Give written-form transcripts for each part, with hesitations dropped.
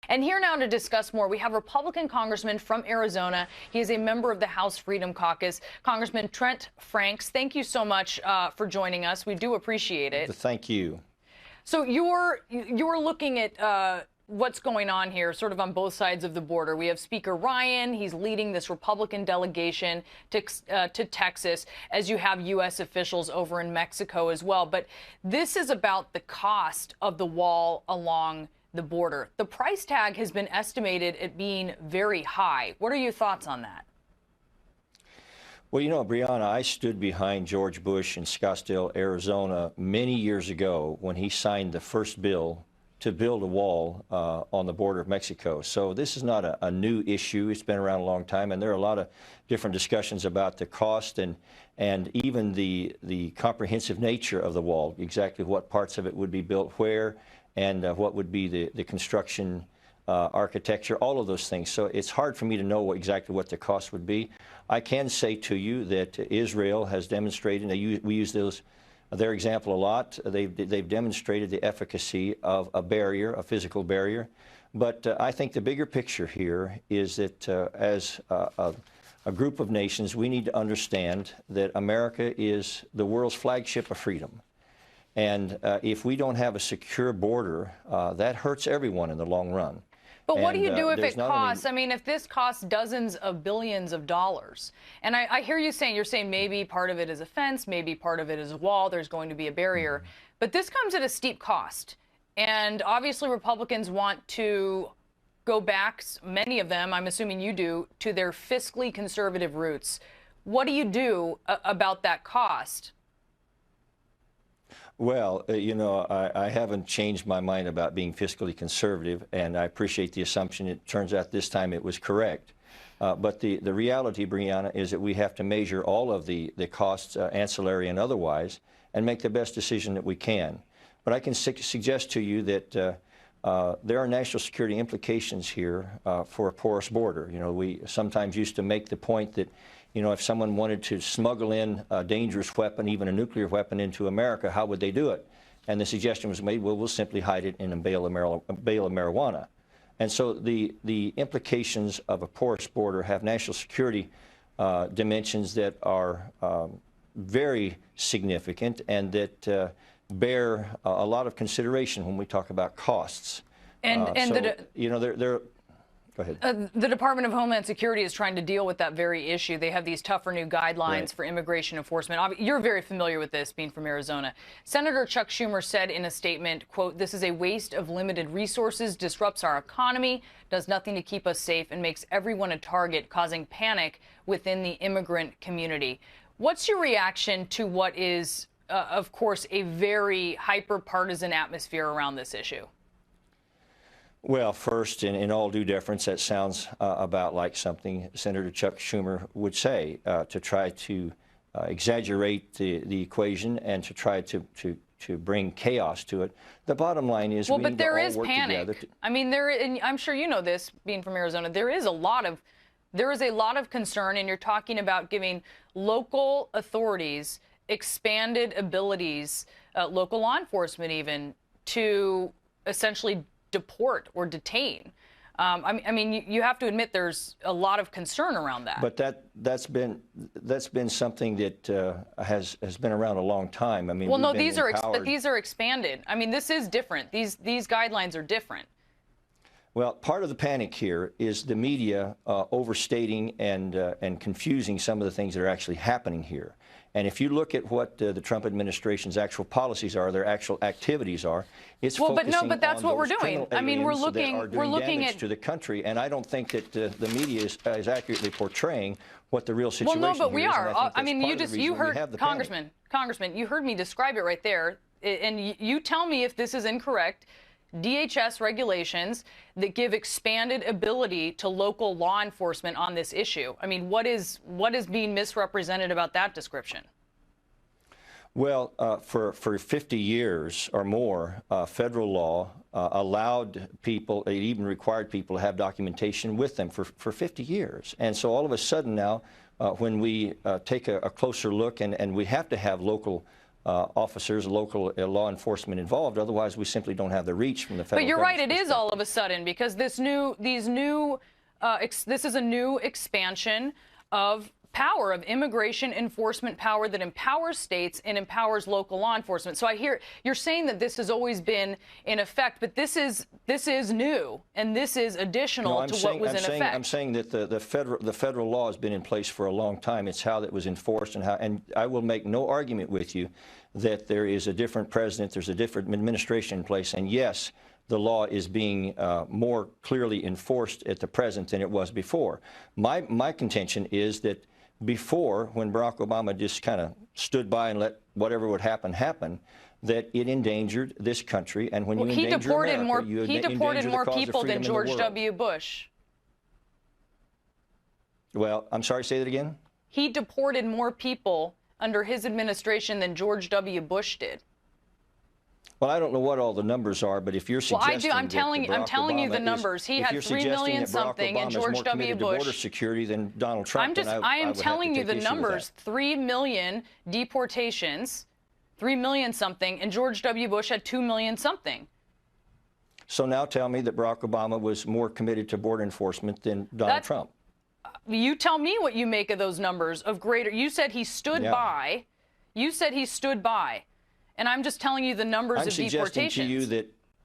And here now to discuss more, we have Republican Congressman from Arizona. He is a member of the House Freedom Caucus. Congressman Trent Franks, thank you so much for joining us. We do appreciate it. Thank you. So you're looking at what's going on here, sort of on both sides of the border. We have Speaker Ryan. He's leading this Republican delegation to Texas, as you have U.S. officials over in Mexico as well. But this is about the cost of the wall along the border. The price tag has been estimated at being very high. What are your thoughts on that? Well, you know, Brianna, I stood behind George Bush in Scottsdale, Arizona, many years ago when he signed the first bill to build a wall on the border of Mexico. So this is not a new issue. It's been around a long time, and there are a lot of different discussions about the cost and even the comprehensive nature of the wall, exactly what parts of it would be built where, and what would be the construction architecture, all of those things. So it's hard for me to know exactly what the cost would be. I can say to you that Israel has demonstrated, we use their example a lot. They've demonstrated the efficacy of a barrier, a physical barrier. But I think the bigger picture here is that as a group of nations, we need to understand that America is the world's flagship of freedom. And if we don't have a secure border, that hurts everyone in the long run. But what do you do if it costs? I mean, if this costs dozens of billions of dollars, and I hear you saying, you're saying maybe part of it is a fence, maybe part of it is a wall, there's going to be a barrier, but this comes at a steep cost. And obviously Republicans want to go back, many of them, I'm assuming you do, to their fiscally conservative roots. What do you do about that cost? Well, you know, I haven't changed my mind about being fiscally conservative, and I appreciate the assumption. It turns out this time it was correct. But the reality, Brianna, is that we have to measure all of the costs, ancillary and otherwise, and make the best decision that we can. But I can suggest to you that there are national security implications here for a porous border. You know, we sometimes used to make the point that, you know, if someone wanted to smuggle in a dangerous weapon, even a nuclear weapon, into America, how would they do it? And the suggestion was made, well, we'll simply hide it in a bale of marijuana. And so the implications of a porous border have national security dimensions that are very significant and that bear a lot of consideration when we talk about costs. You know, Go ahead. The Department of Homeland Security is trying to deal with that very issue. They have these tougher new guidelines for immigration enforcement. You're very familiar with this, being from Arizona. Senator Chuck Schumer said in a statement, quote, "This is a waste of limited resources, disrupts our economy, does nothing to keep us safe, and makes everyone a target, causing panic within the immigrant community." What's your reaction to what is, of course, a very hyper-partisan atmosphere around this issue? Well, first, in all due deference, that sounds about like something Senator Chuck Schumer would say, to try to exaggerate the equation and to try to bring chaos to it. The bottom line is, well, we but need there to all is work panic. together. I mean, and I'm sure you know this, being from Arizona. There is a lot of concern, and you're talking about giving local authorities expanded abilities, local law enforcement even, to essentially deport or detain. I mean, you have to admit there's a lot of concern around that. But that's been something that has been around a long time. I mean, well, no, these are expanded. I mean, this is different. These guidelines are different. Well, part of the panic here is the media overstating and confusing some of the things that are actually happening here. And if you look at what the Trump administration's actual policies are, their actual activities are, it's focusing but that's on what we're those doing. I mean, we're looking damage at to the country, and I don't think that the media is accurately portraying what the real situation is. Well, no, but we are. I mean, you heard, Congressman, you heard me describe it right there, and you tell me if this is incorrect. DHS regulations that give expanded ability to local law enforcement on this issue. I mean, what is being misrepresented about that description? Well, for 50 years or more, federal law allowed people, it even required people to have documentation with them for 50 years. And so all of a sudden now, when we take a closer look, and we have to have local officers, local law enforcement involved. Otherwise, we simply don't have the reach from the federal But you're right, it government's is all of a sudden, because this is a new expansion of power, of immigration enforcement power that empowers states and empowers local law enforcement. So I hear you're saying that this has always been in effect, but this is new, and this is additional to what was in effect. I'm saying that the federal law has been in place for a long time. It's how that was enforced, and I will make no argument with you that there is a different president, there's a different administration in place, and yes, the law is being more clearly enforced at the present than it was before. My contention is that before, when Barack Obama just kind of stood by and let whatever would happen, that it endangered this country. And when you endanger America, he deported more people than George W. Bush. Well, I'm sorry, say that again? He deported more people under his administration than George W. Bush did. Well, I don't know what all the numbers are, but if you're suggesting I'm telling you the numbers. He had 3 million something, and George W. Bush. Border security than Donald Trump. I am telling you the numbers. 3 million deportations, 3 million something, and George W. Bush had 2 million something. So now tell me that Barack Obama was more committed to border enforcement than Donald Trump. You tell me what you make of those numbers of greater. You said he stood by. You said he stood by. And I'm just telling you the numbers of deportations.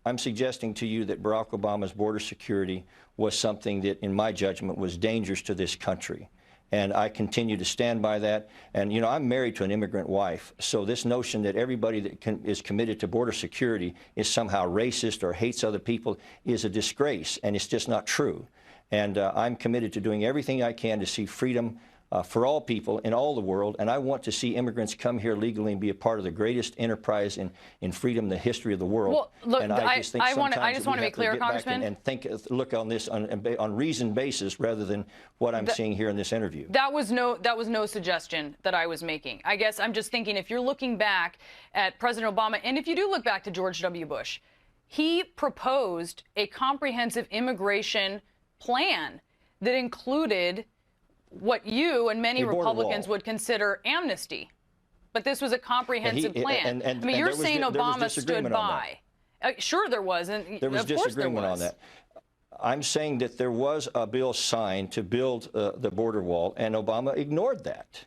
I'm suggesting to you that Barack Obama's border security was something that, in my judgment, was dangerous to this country. And I continue to stand by that. And, you know, I'm married to an immigrant wife. So this notion that everybody that is committed to border security is somehow racist or hates other people is a disgrace. And it's just not true. And I'm committed to doing everything I can to see freedom for all people in all the world, and I want to see immigrants come here legally and be a part of the greatest enterprise in freedom in the history of the world. Well, look, and I just want to be clear, Congressman, and look on this on reasoned basis rather than what I'm seeing here in this interview. That was no suggestion that I was making. I guess I'm just thinking, if you're looking back at President Obama, and if you do look back to George W. Bush, he proposed a comprehensive immigration plan that included what you and many Republicans would consider amnesty. But this was a comprehensive plan. I mean, you're saying Obama stood by. Sure there was. And there was disagreement on that. I'm saying that there was a bill signed to build the border wall, and Obama ignored that.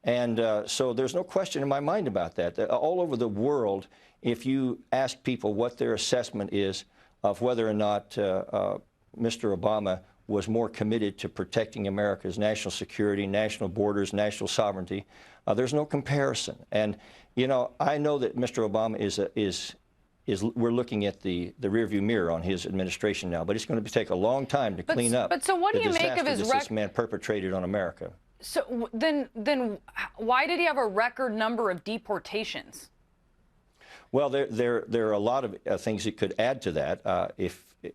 And so there's no question in my mind about that. All over the world, if you ask people what their assessment is of whether or not Mr. Obama was more committed to protecting America's national security, national borders, national sovereignty, there's no comparison. And, you know, I know that Mr. Obama we're looking at the rearview mirror on his administration now, but it's going to take a long time to clean up. But so what do you make of his record? This man perpetrated on America. So then why did he have a record number of deportations? Well, there are a lot of things that could add to that.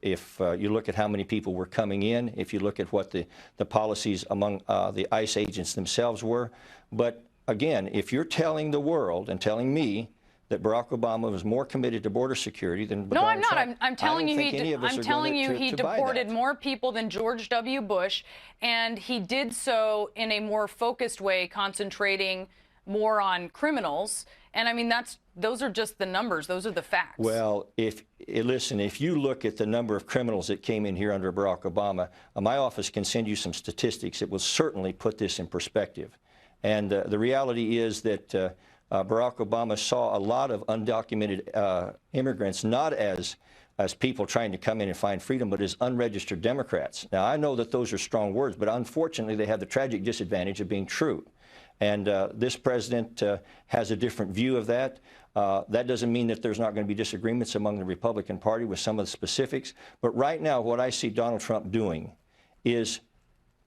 If you look at how many people were coming in, if you look at what the policies among the ICE agents themselves were. But again, if you're telling the world and telling me that Barack Obama was more committed to border security than Donald Trump, I'm not. I'm telling you he deported more people than George W. Bush, and he did so in a more focused way, concentrating more on criminals. And I mean, those are just the numbers. Those are the facts. Well, listen, if you look at the number of criminals that came in here under Barack Obama, my office can send you some statistics that will certainly put this in perspective. And the reality is that Barack Obama saw a lot of undocumented immigrants not as people trying to come in and find freedom, but as unregistered Democrats. Now, I know that those are strong words, but unfortunately, they have the tragic disadvantage of being true. And this president has a different view of that. That doesn't mean that there's not going to be disagreements among the Republican Party with some of the specifics. But right now, what I see Donald Trump doing is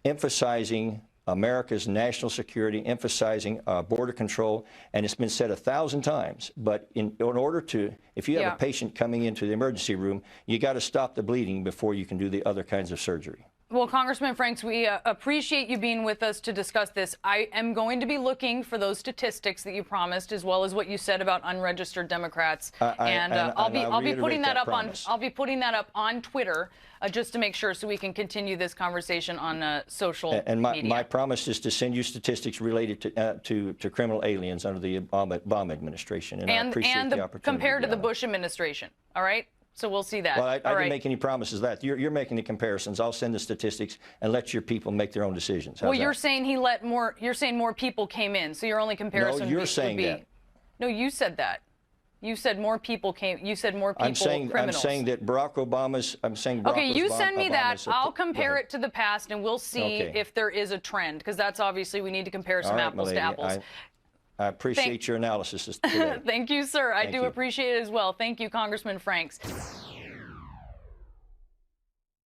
emphasizing America's national security, emphasizing border control. And it's been said 1,000 times. But in order to, if you have a patient coming into the emergency room, you got to stop the bleeding before you can do the other kinds of surgery. Well, Congressman Franks, we appreciate you being with us to discuss this. I am going to be looking for those statistics that you promised, as well as what you said about unregistered Democrats. I'll be putting that up on. I'll be putting that up on Twitter just to make sure, so we can continue this conversation on social media. My promise is to send you statistics related to criminal aliens under the Obama administration, and I appreciate the opportunity. Compared to the Bush administration. All right. So we'll see that. Well, I didn't make any promises that. You're making the comparisons. I'll send the statistics and let your people make their own decisions. How's you're that? saying you're saying more people came in. So your only comparison No, you're saying that. No, you said that. You said more people came. You said more people, criminals. I'm saying that Barack Obama's. Okay, you send me that. I'll compare it to the past, and we'll see if there is a trend, because that's obviously, we need to compare some apples to apples. I appreciate your analysis today. Thank you, sir. I do appreciate it as well. Thank you, Congressman Franks.